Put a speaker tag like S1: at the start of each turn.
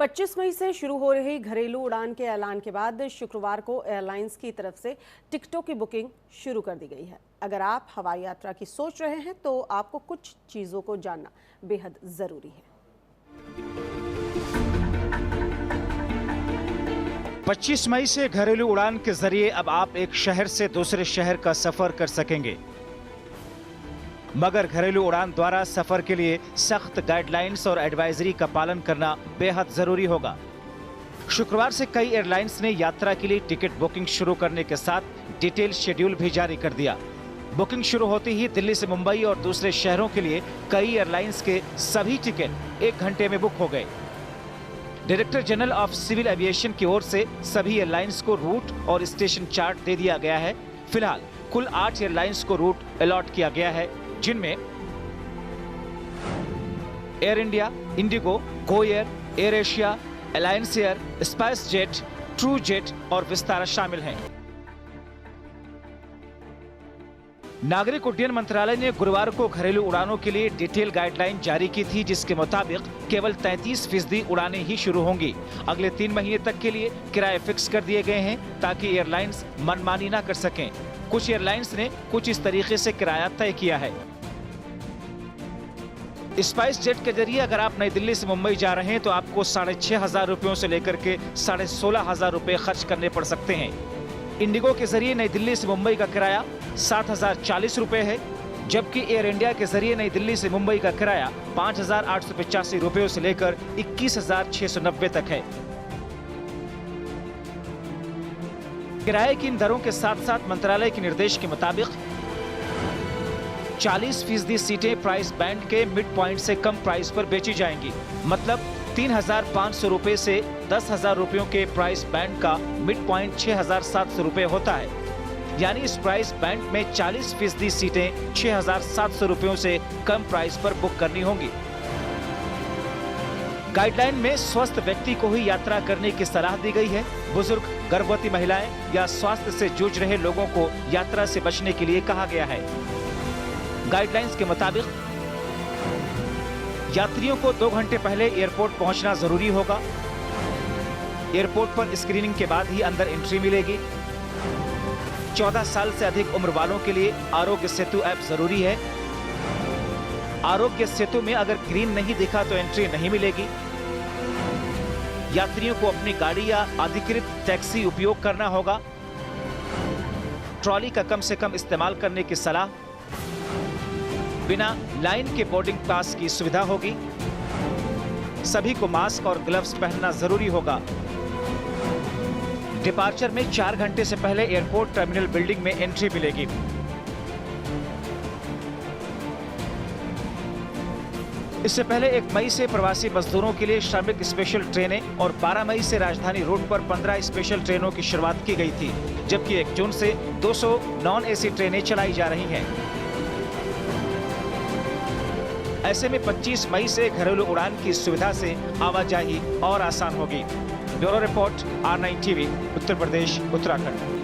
S1: 25 मई से शुरू हो रही घरेलू उड़ान के ऐलान के बाद शुक्रवार को एयरलाइंस की तरफ से टिकटों की बुकिंग शुरू कर दी गई है। अगर आप हवाई यात्रा की सोच रहे हैं तो आपको कुछ चीज़ों को जानना बेहद ज़रूरी है।
S2: 25 मई से घरेलू उड़ान के जरिए अब आप एक शहर से दूसरे शहर का सफर कर सकेंगे, मगर घरेलू उड़ान द्वारा सफर के लिए सख्त गाइडलाइंस और एडवाइजरी का पालन करना बेहद जरूरी होगा। शुक्रवार से कई एयरलाइंस ने यात्रा के लिए टिकट बुकिंग शुरू करने के साथ डिटेल शेड्यूल भी जारी कर दिया। बुकिंग शुरू होते ही दिल्ली से मुंबई और दूसरे शहरों के लिए कई एयरलाइंस के सभी टिकट 1 घंटे में बुक हो गए। Director general of civil aviation की ओर से सभी एयरलाइंस को रूट और स्टेशन चार्ट दे दिया गया है। फिलहाल कुल 8 एयरलाइंस को रूट अलॉट किया गया है, जिनमें air India, Indigo, Go Air, air Asia, alliance air, spice jet, true jet और विस्तारा शामिल हैं। नागरिक उड्डयन मंत्रालय ने गुरुवार को घरेलू उड़ानों के लिए डिटेल गाइडलाइन जारी की थी, जिसके मुताबिक केवल 33% उड़ानें ही शुरू होंगी। अगले 3 महीने तक के लिए किराए फिक्स कर दिए गए हैं ताकि एयरलाइंस मनमानी न कर सकें। कुछ एयरलाइंस ने कुछ इस तरीके से किराया तय किया है। स्पाइस जेट के जरिए अगर आप नई दिल्ली से मुंबई जा रहे हैं तो आपको 6,500 रुपयों से लेकर के 16,500 रुपए खर्च करने पड़ सकते हैं। इंडिगो के जरिए नई दिल्ली से मुंबई का किराया 7,040 रुपए है, जबकि एयर इंडिया के जरिए नई दिल्ली से मुंबई का किराया 5,885 रुपयों से लेकर 21,690 तक है। किराए की इन दरों के साथ साथ मंत्रालय के निर्देश के मुताबिक 40% सीटें प्राइस बैंड के मिड पॉइंट से कम प्राइस पर बेची जाएंगी। मतलब 3,500 रुपए से 10,000 रुपयों के प्राइस बैंड का मिड पॉइंट 6,700 रुपए होता है। यानी इस प्राइस बैंड में 40% सीटें 6,700 रुपयों से कम प्राइस पर बुक करनी होंगी। गाइडलाइन में स्वस्थ व्यक्ति को ही यात्रा करने की सलाह दी गई है। बुजुर्ग, गर्भवती महिलाएं या स्वास्थ्य से जूझ रहे लोगों को यात्रा से बचने के लिए कहा गया है। गाइडलाइंस के मुताबिक यात्रियों को 2 घंटे पहले एयरपोर्ट पहुंचना जरूरी होगा। एयरपोर्ट पर स्क्रीनिंग के बाद ही अंदर एंट्री मिलेगी। 14 साल से अधिक उम्र वालों के लिए आरोग्य सेतु ऐप जरूरी है। आरोग्य सेतु में अगर ग्रीन नहीं दिखा तो एंट्री नहीं मिलेगी। यात्रियों को अपनी गाड़ी या अधिकृत टैक्सी उपयोग करना होगा। ट्रॉली का कम से कम इस्तेमाल करने की सलाह। बिना लाइन के बोर्डिंग पास की सुविधा होगी। सभी को मास्क और ग्लव्स पहनना जरूरी होगा। डिपार्चर में 4 घंटे से पहले एयरपोर्ट टर्मिनल बिल्डिंग में एंट्री मिलेगी। इससे पहले 1 मई से प्रवासी मजदूरों के लिए श्रमिक स्पेशल ट्रेनें और 12 मई से राजधानी रूट पर 15 स्पेशल ट्रेनों की शुरुआत की गई थी, जबकि 1 जून से 200 नॉन एसी ट्रेनें चलाई जा रही हैं। ऐसे में 25 मई से घरेलू उड़ान की सुविधा से आवाजाही और आसान होगी। Bureau report, R9 TV, Uttar Pradesh, Uttarakhand.